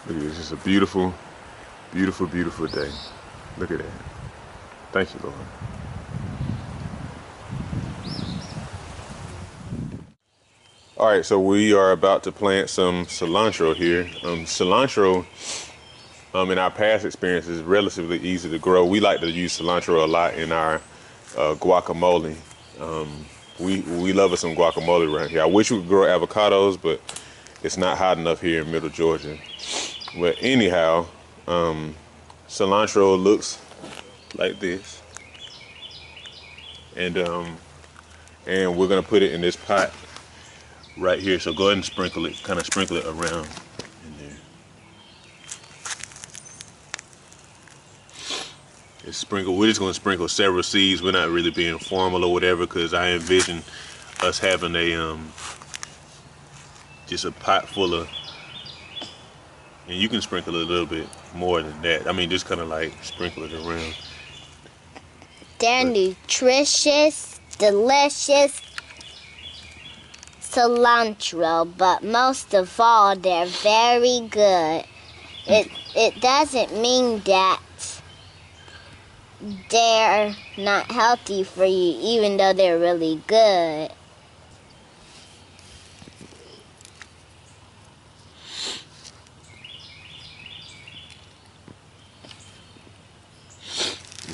Look at this, it's a beautiful, beautiful, beautiful day. Look at that. Thank you, Lord. All right, so we are about to plant some cilantro here. Cilantro, in our past experience, is relatively easy to grow. We like to use cilantro a lot in our guacamole. We love us some guacamole around here. I wish we could grow avocados, but it's not hot enough here in Middle Georgia. But anyhow, cilantro looks like this, and we're gonna put it in this pot right here. So go ahead and sprinkle it, kind of sprinkle it around in there. It's sprinkled. We're just gonna sprinkle several seeds. We're not really being formal or whatever, because I envision us having a just a pot full of, and you can sprinkle a little bit more than that. I mean, just kind of like sprinkle it around. They're nutritious, delicious cilantro, but most of all, they're very good. It doesn't mean that they're not healthy for you, even though they're really good.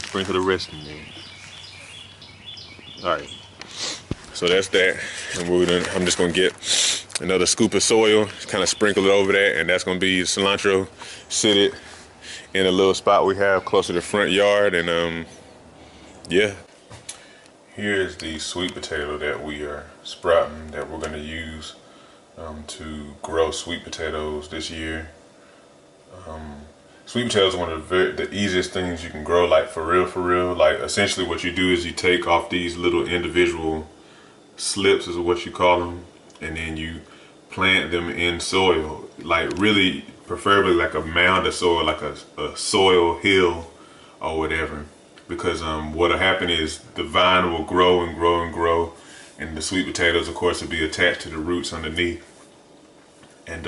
Sprinkle the rest in there. All right, so that's that, and I'm just gonna get another scoop of soil, kind of sprinkle it over that, and that's gonna be cilantro. Sit it in a little spot we have close to the front yard, and yeah. Here's the sweet potato that we are sprouting, that we're gonna use to grow sweet potatoes this year. Sweet potatoes are one of the easiest things you can grow, like for real. Like essentially what you do is you take off these little individual slips, is what you call them, and then you plant them in soil, like really preferably like a mound of soil, like a soil hill or whatever, because what'll happen is the vine will grow and grow and grow, and the sweet potatoes of course will be attached to the roots underneath. And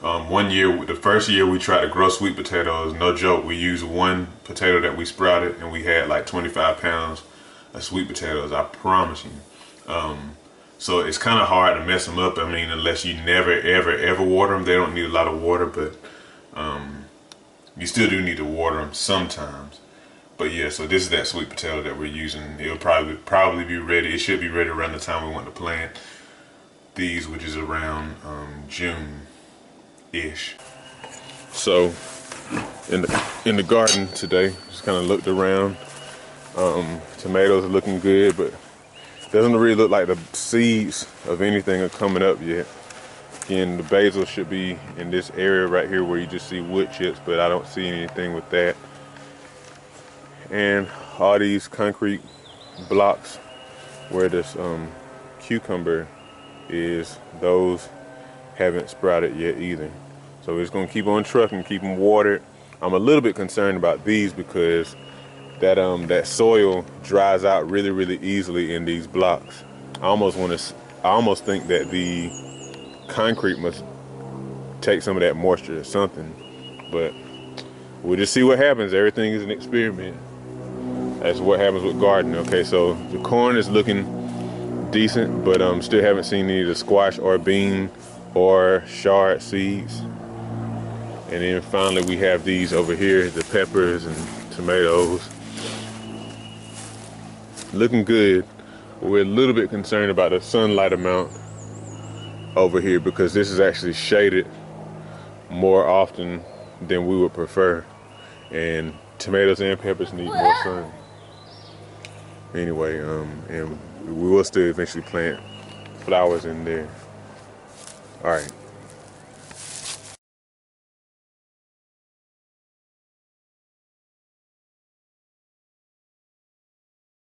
one year, the first year we tried to grow sweet potatoes, no joke, we used one potato that we sprouted and we had like 25 pounds of sweet potatoes, I promise you. So it's kind of hard to mess them up. I mean, unless you never, ever water them. They don't need a lot of water, but you still do need to water them sometimes. But yeah, so this is that sweet potato that we're using. It'll probably be ready. It should be ready around the time we want to plant these, which is around June-ish. So in the garden today, just kind of looked around. Tomatoes are looking good, but doesn't really look like the seeds of anything are coming up yet. Again, the basil should be in this area right here where you just see wood chips, but I don't see anything with that. And all these concrete blocks where this cucumber is, those haven't sprouted yet either. So we're just gonna keep on trucking, keep them watered. I'm a little bit concerned about these because that soil dries out really easily in these blocks. I almost think that the concrete must take some of that moisture or something, but we'll just see what happens. Everything is an experiment. That's what happens with gardening. Okay, so the corn is looking decent, but still haven't seen any of the squash or bean or chard seeds. And then finally we have these over here, the peppers and tomatoes. Looking good. We're a little bit concerned about the sunlight amount over here because this is actually shaded more often than we would prefer. And tomatoes and peppers need more sun. Anyway, and we will still eventually plant flowers in there. All right.